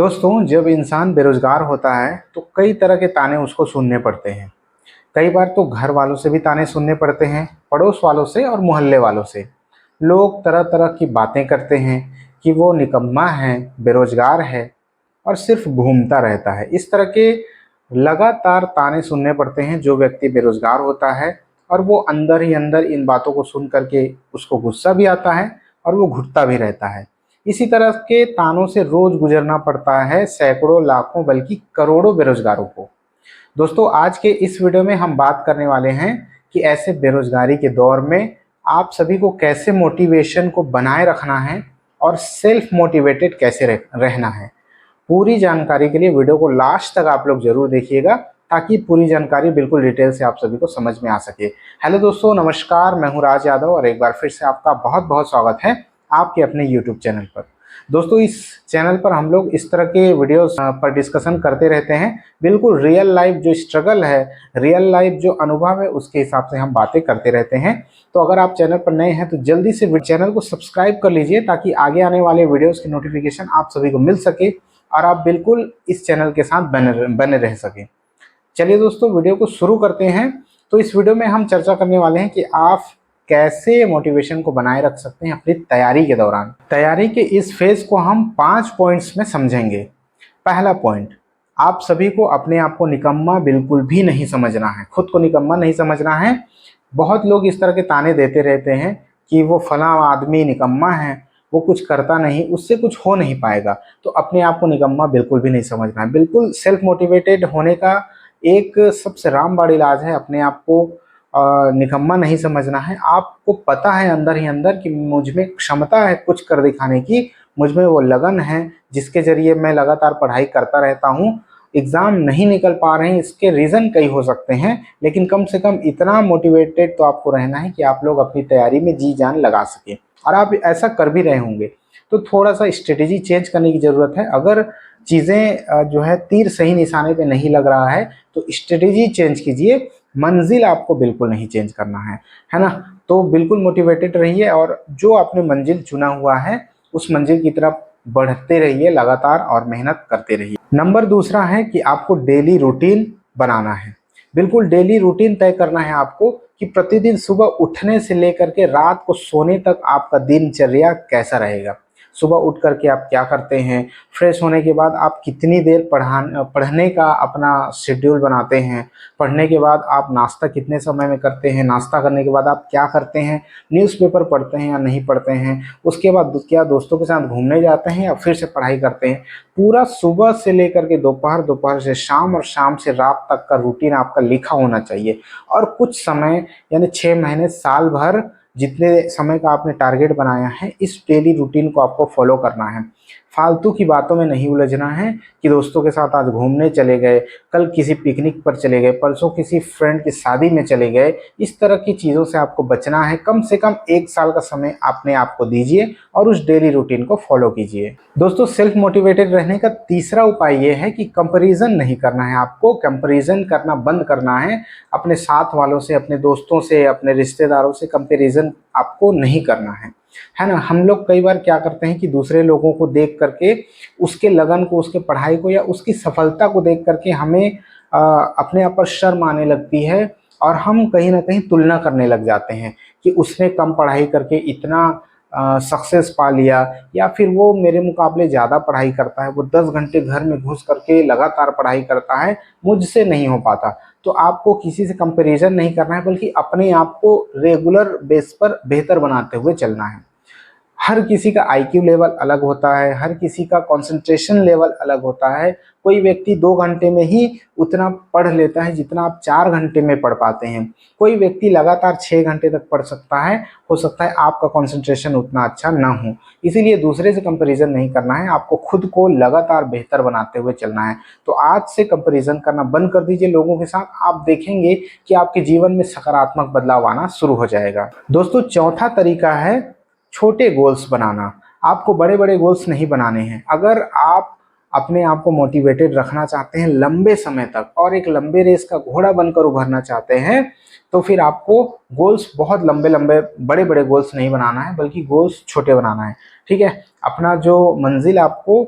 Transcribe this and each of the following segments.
दोस्तों, जब इंसान बेरोजगार होता है तो कई तरह के ताने उसको सुनने पड़ते हैं। कई बार तो घर वालों से भी ताने सुनने पड़ते हैं, पड़ोस वालों से और मोहल्ले वालों से। लोग तरह तरह की बातें करते हैं कि वो निकम्मा है, बेरोजगार है और सिर्फ घूमता रहता है। इस तरह के लगातार ताने सुनने पड़ते हैं जो व्यक्ति बेरोजगार होता है, और वो अंदर ही अंदर इन बातों को सुन करके उसको गुस्सा भी आता है और वो घुटता भी रहता है। इसी तरह के तानों से रोज गुजरना पड़ता है सैकड़ों, लाखों, बल्कि करोड़ों बेरोजगारों को। दोस्तों, आज के इस वीडियो में हम बात करने वाले हैं कि ऐसे बेरोजगारी के दौर में आप सभी को कैसे मोटिवेशन को बनाए रखना है और सेल्फ मोटिवेटेड कैसे रहना है। पूरी जानकारी के लिए वीडियो को लास्ट तक आप लोग जरूर देखिएगा, ताकि पूरी जानकारी बिल्कुल डिटेल से आप सभी को समझ में आ सके। हेलो दोस्तों, नमस्कार। मैं हूं राज यादव और एक बार फिर से आपका बहुत बहुत स्वागत है आपके अपने यूट्यूब चैनल पर। दोस्तों, इस चैनल पर हम लोग इस तरह के वीडियोस पर डिस्कशन करते रहते हैं। बिल्कुल रियल लाइफ जो स्ट्रगल है, रियल लाइफ जो अनुभव है, उसके हिसाब से हम बातें करते रहते हैं। तो अगर आप चैनल पर नए हैं तो जल्दी से चैनल को सब्सक्राइब कर लीजिए, ताकि आगे आने वाले वीडियोस की नोटिफिकेशन आप सभी को मिल सके और आप बिल्कुल इस चैनल के साथ बने रह सकें। चलिए दोस्तों, वीडियो को शुरू करते हैं। तो इस वीडियो में हम चर्चा करने वाले हैं कि आप कैसे मोटिवेशन को बनाए रख सकते हैं अपनी तैयारी के दौरान। तैयारी के इस फेज को हम 5 पॉइंट्स में समझेंगे। पहला पॉइंट, आप सभी को अपने आप को निकम्मा बिल्कुल भी नहीं समझना है, खुद को निकम्मा नहीं समझना है। बहुत लोग इस तरह के ताने देते रहते हैं कि वो फला आदमी निकम्मा है, वो कुछ करता नहीं, उससे कुछ हो नहीं पाएगा। तो अपने आप को निकम्मा बिल्कुल भी नहीं समझना है। बिल्कुल सेल्फ मोटिवेटेड होने का एक सबसे रामबाण इलाज है अपने आप को निकम्मा नहीं समझना है। आपको पता है अंदर ही अंदर कि मुझ में क्षमता है कुछ कर दिखाने की, मुझ में वो लगन है जिसके जरिए मैं लगातार पढ़ाई करता रहता हूँ। एग्ज़ाम नहीं निकल पा रहे हैं, इसके रीज़न कई हो सकते हैं, लेकिन कम से कम इतना मोटिवेटेड तो आपको रहना है कि आप लोग अपनी तैयारी में जी जान लगा सकें, और आप ऐसा कर भी रहे होंगे। तो थोड़ा सा स्ट्रेटेजी चेंज करने की ज़रूरत है। अगर चीज़ें जो है तीर सही निशाने पे नहीं लग रहा है तो स्ट्रेटेजी चेंज कीजिए, मंजिल आपको बिल्कुल नहीं चेंज करना है ना। तो बिल्कुल मोटिवेटेड रहिए और जो आपने मंजिल चुना हुआ है उस मंजिल की तरफ बढ़ते रहिए लगातार और मेहनत करते रहिए। नंबर दूसरा है कि आपको डेली रूटीन बनाना है। बिल्कुल डेली रूटीन तय करना है आपको कि प्रतिदिन सुबह उठने से लेकर के रात को सोने तक आपका दिनचर्या कैसा रहेगा। सुबह उठ करके आप क्या करते हैं, फ्रेश होने के बाद आप कितनी देर पढ़ने का अपना शेड्यूल बनाते हैं, पढ़ने के बाद आप नाश्ता कितने समय में करते हैं, नाश्ता करने के बाद आप क्या करते हैं, न्यूज़पेपर पढ़ते हैं या नहीं पढ़ते हैं, उसके बाद क्या दोस्तों के साथ घूमने जाते हैं या फिर से पढ़ाई करते हैं। पूरा सुबह से लेकर के दोपहर, दोपहर से शाम और शाम से रात तक का रूटीन आपका लिखा होना चाहिए। और कुछ समय यानी 6 महीने, साल भर, जितने समय का आपने टारगेट बनाया है, इस डेली रूटीन को आपको फॉलो करना है। फालतू की बातों में नहीं उलझना है कि दोस्तों के साथ आज घूमने चले गए, कल किसी पिकनिक पर चले गए, परसों किसी फ्रेंड की शादी में चले गए। इस तरह की चीज़ों से आपको बचना है। कम से कम 1 साल का समय अपने आप को दीजिए और उस डेली रूटीन को फॉलो कीजिए। दोस्तों, सेल्फ मोटिवेटेड रहने का तीसरा उपाय ये है कि कंपैरिजन नहीं करना है। आपको कंपैरिजन करना बंद करना है। अपने साथ वालों से, अपने दोस्तों से, अपने रिश्तेदारों से कंपैरिजन आपको नहीं करना है ना। हम लोग कई बार क्या करते हैं कि दूसरे लोगों को देख करके, उसके लगन को, उसके पढ़ाई को या उसकी सफलता को देख करके हमें अपने आप पर शर्म आने लगती है और हम कहीं ना कहीं तुलना करने लग जाते हैं कि उसने कम पढ़ाई करके इतना सक्सेस पा लिया, या फिर वो मेरे मुकाबले ज़्यादा पढ़ाई करता है, वो 10 घंटे घर में घुस करके लगातार पढ़ाई करता है, मुझसे नहीं हो पाता। तो आपको किसी से कंपैरिजन नहीं करना है, बल्कि अपने आप को रेगुलर बेस पर बेहतर बनाते हुए चलना है। हर किसी का आईक्यू लेवल अलग होता है, हर किसी का कंसंट्रेशन लेवल अलग होता है। कोई व्यक्ति 2 घंटे में ही उतना पढ़ लेता है जितना आप 4 घंटे में पढ़ पाते हैं। कोई व्यक्ति लगातार 6 घंटे तक पढ़ सकता है, हो सकता है आपका कंसंट्रेशन उतना अच्छा ना हो। इसीलिए दूसरे से कंपैरिजन नहीं करना है, आपको खुद को लगातार बेहतर बनाते हुए चलना है। तो आज से कंपैरिजन करना बंद कर दीजिए लोगों के साथ। आप देखेंगे कि आपके जीवन में सकारात्मक बदलाव आना शुरू हो जाएगा। दोस्तों, चौथा तरीका है छोटे गोल्स बनाना। आपको बड़े बड़े गोल्स नहीं बनाने हैं। अगर आप अपने आप को मोटिवेटेड रखना चाहते हैं लंबे समय तक और एक लंबे रेस का घोड़ा बनकर उभरना चाहते हैं, तो फिर आपको गोल्स बहुत लंबे लंबे, बड़े बड़े गोल्स नहीं बनाना है, बल्कि गोल्स छोटे बनाना है। ठीक है, अपना जो मंजिल आपको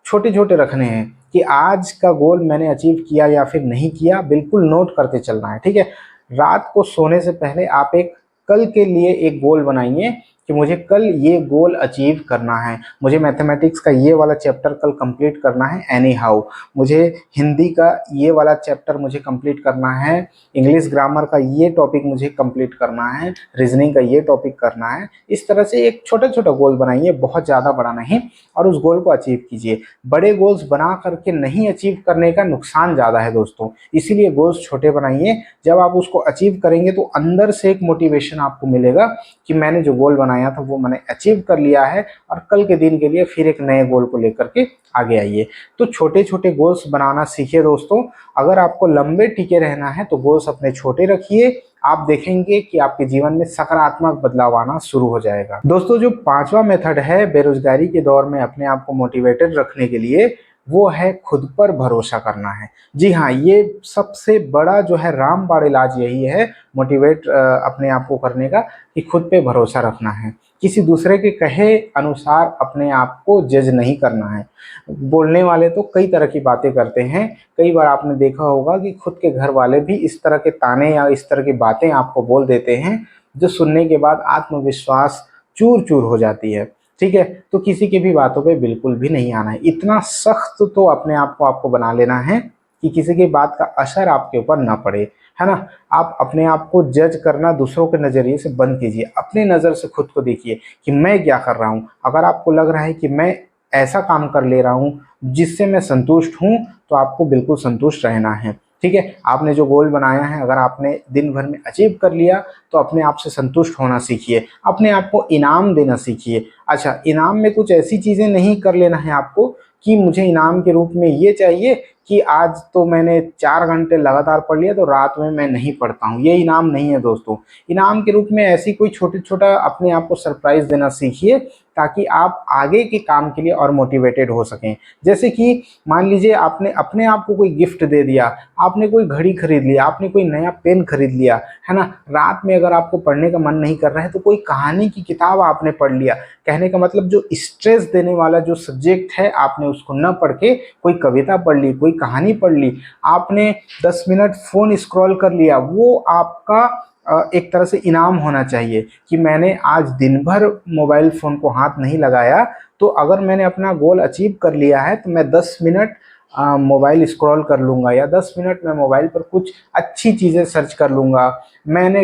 छोटे छोटे रखने हैं कि आज का गोल मैंने अचीव किया या फिर नहीं किया, बिल्कुल नोट करते चलना है। ठीक है, रात को सोने से पहले आप एक कल के लिए एक गोल बनाइए कि मुझे कल ये गोल अचीव करना है, मुझे मैथमेटिक्स का ये वाला चैप्टर कल कंप्लीट करना है एनी हाउ, मुझे हिंदी का ये वाला चैप्टर मुझे कंप्लीट करना है, इंग्लिश ग्रामर का ये टॉपिक मुझे कंप्लीट करना है, रीजनिंग का ये टॉपिक करना है। इस तरह से एक छोटा छोटा गोल बनाइए, बहुत ज़्यादा बड़ा नहीं, और उस गोल को अचीव कीजिए। बड़े गोल्स बना करके नहीं अचीव करने का नुकसान ज़्यादा है दोस्तों, इसीलिए गोल्स छोटे बनाइए। जब आप उसको अचीव करेंगे तो अंदर से एक मोटिवेशन आपको मिलेगा कि मैंने जो गोल बनाया था वो मैंने अचीव कर लिया है, और कल के दिन के लिए फिर एक नए गोल को लेकर के आगे आइए। तो छोटे छोटे गोल्स बनाना सीखिए दोस्तों। अगर आपको लंबे टिके रहना है तो गोल्स अपने छोटे रखिए, आप देखेंगे कि आपके जीवन में सकारात्मक बदलाव आना शुरू हो जाएगा। दोस्तों, जो पांचवा मेथड है बेरोजगारी के दौर में अपने आप को मोटिवेटेड रखने के लिए, वो है खुद पर भरोसा करना है। जी हाँ, ये सबसे बड़ा जो है रामबाण इलाज यही है मोटिवेट अपने आप को करने का, कि खुद पे भरोसा रखना है। किसी दूसरे के कहे अनुसार अपने आप को जज नहीं करना है। बोलने वाले तो कई तरह की बातें करते हैं, कई बार आपने देखा होगा कि खुद के घर वाले भी इस तरह के ताने या इस तरह की बातें आपको बोल देते हैं, जो सुनने के बाद आत्मविश्वास चूर चूर हो जाती है। ठीक है, तो किसी की भी बातों पे बिल्कुल भी नहीं आना है। इतना सख्त तो अपने आप को आपको बना लेना है कि किसी की बात का असर आपके ऊपर ना पड़े, है ना। आप अपने आप को जज करना दूसरों के नज़रिए से बंद कीजिए, अपने नज़र से खुद को देखिए कि मैं क्या कर रहा हूँ। अगर आपको लग रहा है कि मैं ऐसा काम कर ले रहा हूँ जिससे मैं संतुष्ट हूँ, तो आपको बिल्कुल संतुष्ट रहना है। ठीक है, आपने जो गोल बनाया है अगर आपने दिन भर में अचीव कर लिया, तो अपने आप से संतुष्ट होना सीखिए, अपने आप को इनाम देना सीखिए। अच्छा, इनाम में कुछ ऐसी चीज़ें नहीं कर लेना है आपको कि मुझे इनाम के रूप में ये चाहिए कि आज तो मैंने 4 घंटे लगातार पढ़ लिया तो रात में मैं नहीं पढ़ता हूँ, ये इनाम नहीं है दोस्तों। इनाम के रूप में ऐसी कोई छोटे छोटा अपने आप को सरप्राइज देना सीखिए, ताकि आप आगे के काम के लिए और मोटिवेटेड हो सकें। जैसे कि मान लीजिए आपने अपने आप को कोई गिफ्ट दे दिया, आपने कोई घड़ी खरीद लिया, आपने कोई नया पेन खरीद लिया, है ना। रात में अगर आपको पढ़ने का मन नहीं कर रहा है तो कोई कहानी की किताब आपने पढ़ लिया। कहने का मतलब जो स्ट्रेस देने वाला जो सब्जेक्ट है आपने उसको न पढ़ के कोई कविता पढ़ ली, कोई कहानी पढ़ ली, आपने 10 मिनट फ़ोन स्क्रॉल कर लिया, वो आपका एक तरह से इनाम होना चाहिए कि मैंने आज दिन भर मोबाइल फ़ोन को हाथ नहीं लगाया। तो अगर मैंने अपना गोल अचीव कर लिया है तो मैं 10 मिनट मोबाइल स्क्रॉल कर लूँगा, या 10 मिनट मैं मोबाइल पर कुछ अच्छी चीज़ें सर्च कर लूँगा। मैंने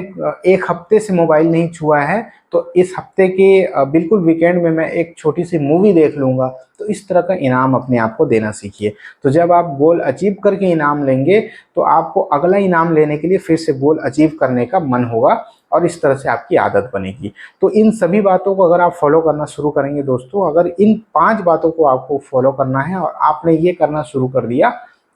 1 हफ्ते से मोबाइल नहीं छुआ है, तो इस हफ्ते के बिल्कुल वीकेंड में मैं एक छोटी सी मूवी देख लूँगा। तो इस तरह का इनाम अपने आप को देना सीखिए। तो जब आप गोल अचीव करके इनाम लेंगे, तो आपको अगला इनाम लेने के लिए फिर से गोल अचीव करने का मन होगा, और इस तरह से आपकी आदत बनेगी। तो इन सभी बातों को अगर आप फॉलो करना शुरू करेंगे दोस्तों, अगर इन 5 बातों को आपको फॉलो करना है और आपने ये करना शुरू कर दिया,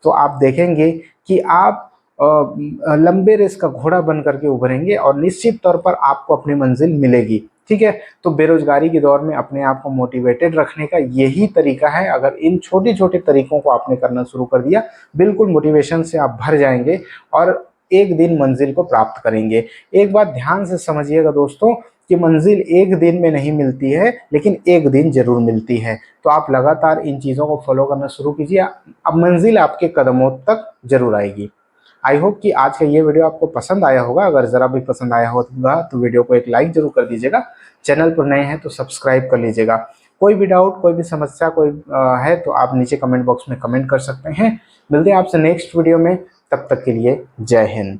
तो आप देखेंगे कि आप लंबे रेस का घोड़ा बन करके उभरेंगे, और निश्चित तौर पर आपको अपनी मंजिल मिलेगी। ठीक है, तो बेरोजगारी के दौर में अपने आप को मोटिवेटेड रखने का यही तरीका है। अगर इन छोटे छोटे तरीकों को आपने करना शुरू कर दिया, बिल्कुल मोटिवेशन से आप भर जाएंगे और एक दिन मंजिल को प्राप्त करेंगे। एक बात ध्यान से समझिएगा दोस्तों, कि मंजिल एक दिन में नहीं मिलती है, लेकिन एक दिन जरूर मिलती है। तो आप लगातार इन चीज़ों को फॉलो करना शुरू कीजिए, अब मंजिल आपके कदमों तक जरूर आएगी। आई होप कि आज का ये वीडियो आपको पसंद आया होगा। अगर ज़रा भी पसंद आया होगा तो वीडियो को एक लाइक जरूर कर दीजिएगा। चैनल पर नए हैं तो सब्सक्राइब कर लीजिएगा। कोई भी डाउट, कोई भी समस्या कोई है तो आप नीचे कमेंट बॉक्स में कमेंट कर सकते हैं। मिलते हैं आपसे नेक्स्ट वीडियो में, तब तक के लिए जय हिंद।